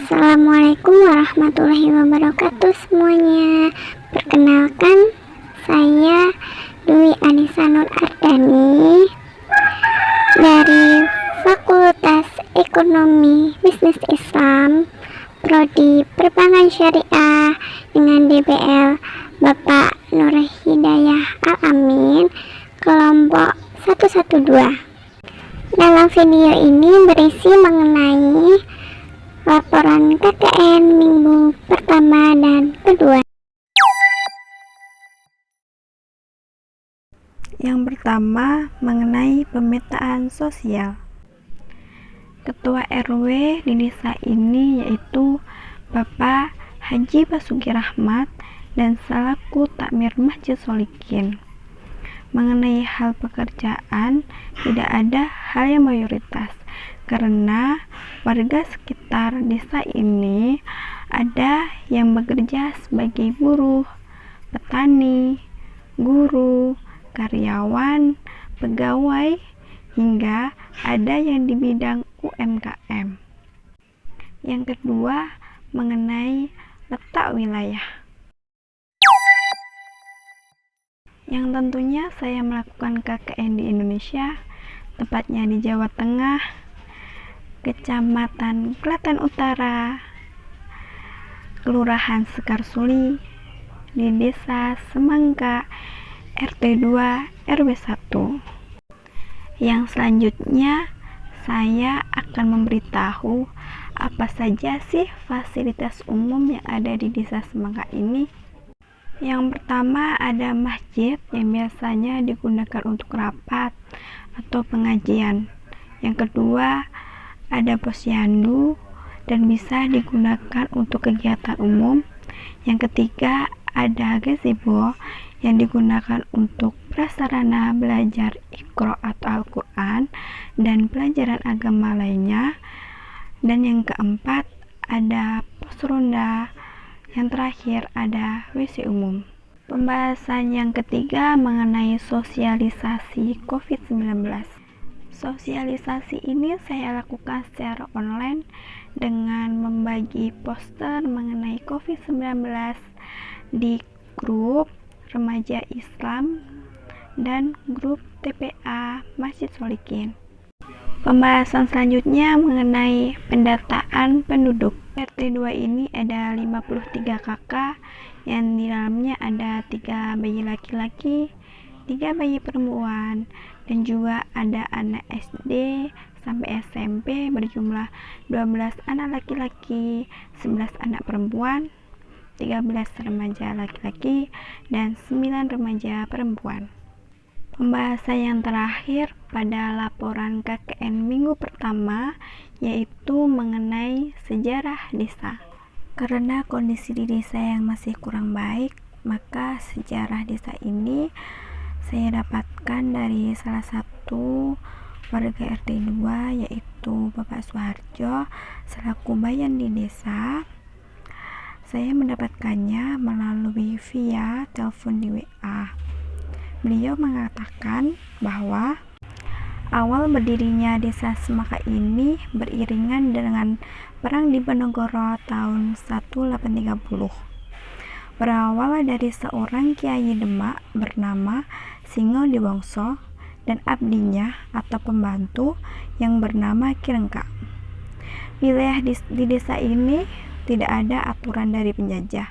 Assalamualaikum warahmatullahi wabarakatuh semuanya. Perkenalkan, saya Dwi Anissa Nur Ardani dari Fakultas Ekonomi Bisnis Islam Prodi Perbankan Syariah dengan DBL Bapak Nur Hidayah Al-Amin, kelompok 112. Dalam video ini berisi mengenai laporan KKN minggu pertama dan kedua. Yang pertama mengenai pemetaan sosial. Ketua RW di desa ini yaitu Bapak Haji Basuki Rahmat dan selaku takmir Masjid Sholikin. Mengenai hal pekerjaan, tidak ada hal yang mayoritas karena warga sekitar desa ini ada yang bekerja sebagai buruh, petani, guru, karyawan, pegawai, hingga ada yang di bidang UMKM. Yang kedua, mengenai letak wilayah. Yang tentunya saya melakukan KKN di Indonesia, tepatnya di Jawa Tengah, Kecamatan Klaten Utara, Kelurahan Sekarsuli, di Desa Semangka, RT 2 RW 1. Yang selanjutnya, saya akan memberitahu apa saja sih fasilitas umum yang ada di Desa Semangka ini. Yang pertama ada masjid yang biasanya digunakan untuk rapat atau pengajian. Yang kedua ada posyandu dan bisa digunakan untuk kegiatan umum. Yang ketiga ada gazebo yang digunakan untuk prasarana belajar Iqra atau Al-Quran dan pelajaran agama lainnya. Dan yang keempat ada pos ronda. Yang terakhir ada WC umum. Pembahasan yang ketiga mengenai sosialisasi COVID-19. Sosialisasi ini saya lakukan secara online dengan membagi poster mengenai COVID-19 di grup remaja Islam dan grup TPA Masjid Sholikin. Pembahasan selanjutnya mengenai pendataan penduduk. RT 2 ini ada 53 kakak yang di dalamnya ada 3 bayi laki-laki, 3 bayi perempuan, dan juga ada anak SD sampai SMP berjumlah 12 anak laki-laki, 11 anak perempuan, 13 remaja laki-laki, dan 9 remaja perempuan. Pembahasan yang terakhir pada laporan KKN minggu pertama yaitu mengenai sejarah desa. Karena kondisi di desa yang masih kurang baik, maka sejarah desa ini saya dapatkan dari salah satu warga RT 2 yaitu Bapak Suharjo selaku bayan di desa. Saya mendapatkannya melalui via telepon di WA. Beliau mengatakan bahwa awal berdirinya Desa Semangka ini beriringan dengan Perang Diponegoro tahun 1830. Berawal dari seorang Kiai Demak bernama Singo Diwongso dan abdinya atau pembantu yang bernama Ki Rengka. Wilayah di desa ini tidak ada aturan dari penjajah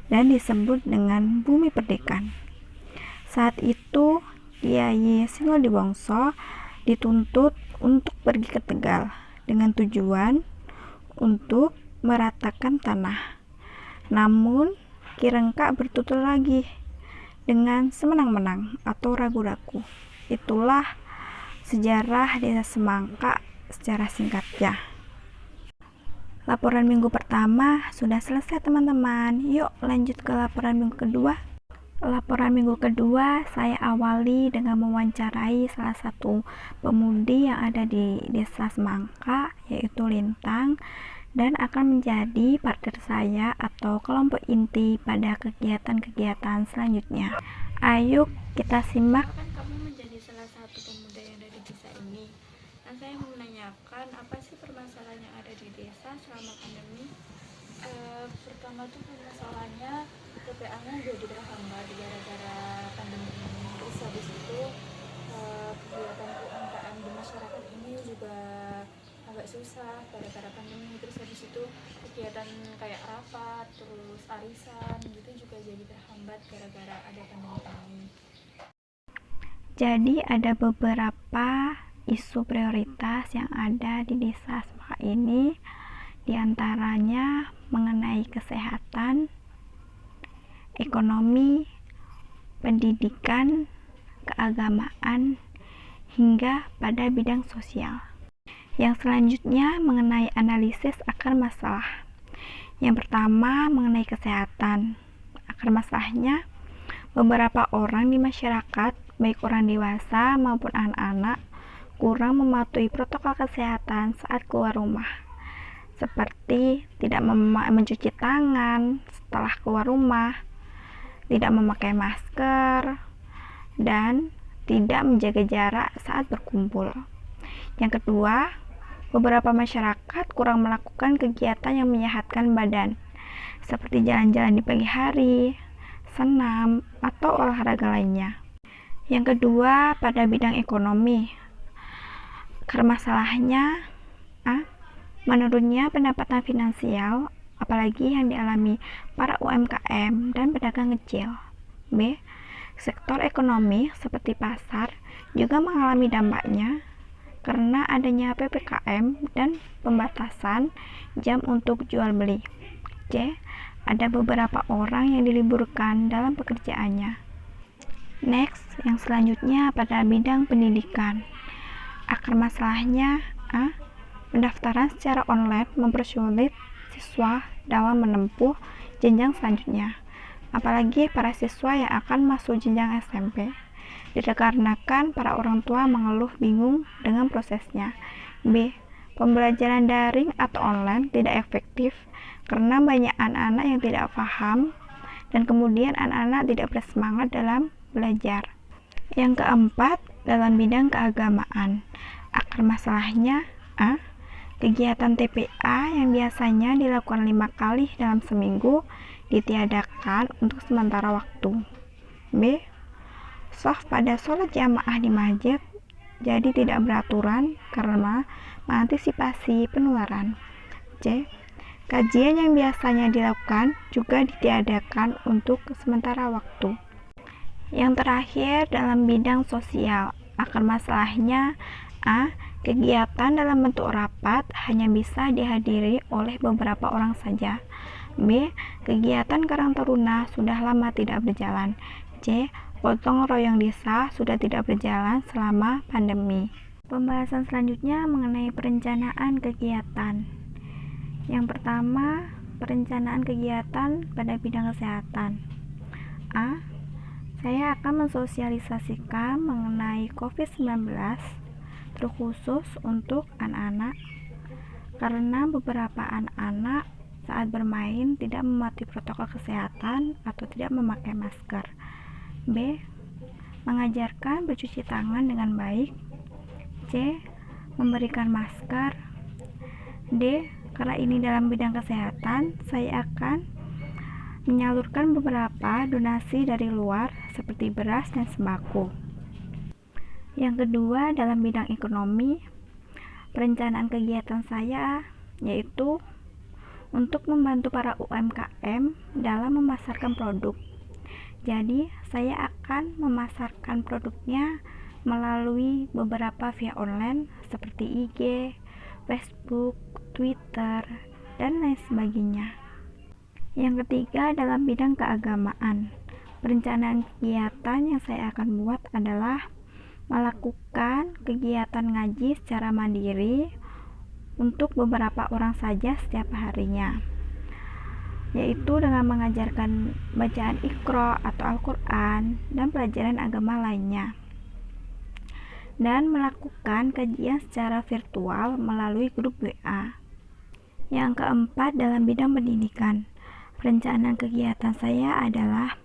dan disebut dengan Bumi Perdikan. Saat itu Kiai Singo Diwongso dituntut untuk pergi ke Tegal dengan tujuan untuk meratakan tanah. Namun Ki Rengka bertutur lagi dengan semenang-menang atau ragu-ragu. Itulah sejarah Desa Semangka secara singkatnya. Laporan minggu pertama sudah selesai teman-teman. Yuk lanjut ke laporan minggu kedua. Laporan minggu kedua saya awali dengan mewawancarai salah satu pemudi yang ada di Desa Semangka yaitu Lintang dan akan menjadi partner saya atau kelompok inti pada kegiatan-kegiatan selanjutnya. Ayo kita simak. Kamu menjadi salah satu pemuda yang ada di desa ini. Dan saya mau menanyakan apa sih permasalahan yang ada di desa selama pandemi. Pertama tuh masalahnya TPA-nya jadi terhambat gara-gara pandemi ini. Terus habis itu kegiatan UMKM di masyarakat ini juga agak susah gara-gara pandemi. Terus habis itu kegiatan kayak rapat, terus arisan gitu juga jadi terhambat gara-gara ada pandemi ini. Jadi ada beberapa isu prioritas yang ada di desa Asmara ini, diantaranya mengenai kesehatan, ekonomi, pendidikan, keagamaan, hingga pada bidang sosial. Yang selanjutnya mengenai analisis akar masalah. Yang pertama mengenai kesehatan. Akar masalahnya, beberapa orang di masyarakat, baik orang dewasa maupun anak-anak, kurang mematuhi protokol kesehatan saat keluar rumah, seperti tidak mencuci tangan setelah keluar rumah, tidak memakai masker, dan tidak menjaga jarak saat berkumpul. Yang kedua, beberapa masyarakat kurang melakukan kegiatan yang menyehatkan badan, seperti jalan-jalan di pagi hari, senam, atau olahraga lainnya. Yang kedua, pada bidang ekonomi. Masalahnya, menurunnya pendapatan finansial, apalagi yang dialami para UMKM dan pedagang kecil. B. Sektor ekonomi seperti pasar juga mengalami dampaknya karena adanya PPKM dan pembatasan jam untuk jual beli. C. Ada beberapa orang yang diliburkan dalam pekerjaannya. Next, yang selanjutnya pada bidang pendidikan. Akar masalahnya, pendaftaran secara online mempersulit siswa dalam menempuh jenjang selanjutnya, apalagi para siswa yang akan masuk jenjang SMP, dikarenakan para orang tua mengeluh bingung dengan prosesnya. B. Pembelajaran daring atau online tidak efektif karena banyak anak-anak yang tidak paham dan kemudian anak-anak tidak bersemangat dalam belajar. Yang keempat, dalam bidang keagamaan. Akar masalahnya, kegiatan TPA yang biasanya dilakukan 5 kali dalam seminggu ditiadakan untuk sementara waktu. B. Shaf pada sholat jamaah di masjid jadi tidak beraturan karena mengantisipasi penularan. C. Kajian yang biasanya dilakukan juga ditiadakan untuk sementara waktu. Yang terakhir, dalam bidang sosial, akar masalahnya, kegiatan dalam bentuk rapat hanya bisa dihadiri oleh beberapa orang saja. B. Kegiatan Karang Taruna sudah lama tidak berjalan. C. Gotong royong desa sudah tidak berjalan selama pandemi. Pembahasan selanjutnya mengenai perencanaan kegiatan. Yang pertama, perencanaan kegiatan pada bidang kesehatan. Saya akan mensosialisasikan mengenai COVID-19, terkhusus untuk anak-anak, karena beberapa anak-anak saat bermain tidak mematuhi protokol kesehatan atau tidak memakai masker. B. Mengajarkan bercuci tangan dengan baik. C. Memberikan masker. D. Karena ini dalam bidang kesehatan, saya akan menyalurkan beberapa donasi dari luar seperti beras dan sembako. Yang kedua, dalam bidang ekonomi, perencanaan kegiatan saya yaitu untuk membantu para UMKM dalam memasarkan produk. Jadi, saya akan memasarkan produknya melalui beberapa via online seperti IG, Facebook, Twitter, dan lain sebagainya. Yang ketiga, dalam bidang keagamaan, perencanaan kegiatan yang saya akan buat adalah melakukan kegiatan ngaji secara mandiri untuk beberapa orang saja setiap harinya, yaitu dengan mengajarkan bacaan Iqra atau Al-Quran dan pelajaran agama lainnya, dan melakukan kajian secara virtual melalui grup WA. Yang keempat, dalam bidang pendidikan, perencanaan kegiatan saya adalah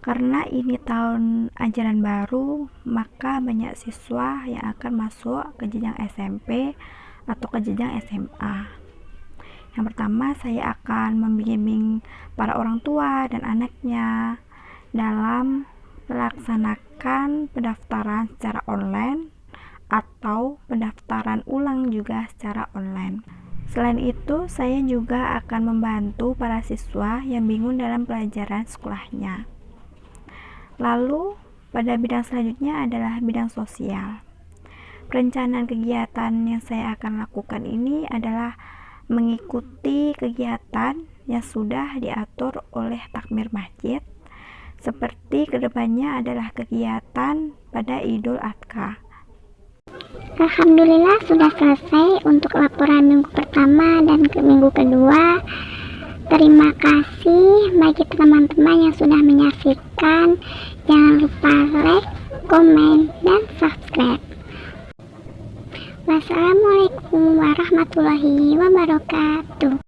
karena ini tahun ajaran baru, maka banyak siswa yang akan masuk ke jenjang SMP atau ke jenjang SMA. Yang pertama, saya akan membimbing para orang tua dan anaknya dalam melaksanakan pendaftaran secara online atau pendaftaran ulang juga secara online. Selain itu, saya juga akan membantu para siswa yang bingung dalam pelajaran sekolahnya. Lalu, pada bidang selanjutnya adalah bidang sosial. Perencanaan kegiatan yang saya akan lakukan ini adalah mengikuti kegiatan yang sudah diatur oleh takmir masjid, seperti kedepannya adalah kegiatan pada Idul Adha. Alhamdulillah sudah selesai untuk laporan minggu pertama dan minggu kedua. Terima kasih bagi teman-teman yang sudah menyaksikan. Jangan lupa like, komen, dan subscribe. Wassalamualaikum warahmatullahi wabarakatuh.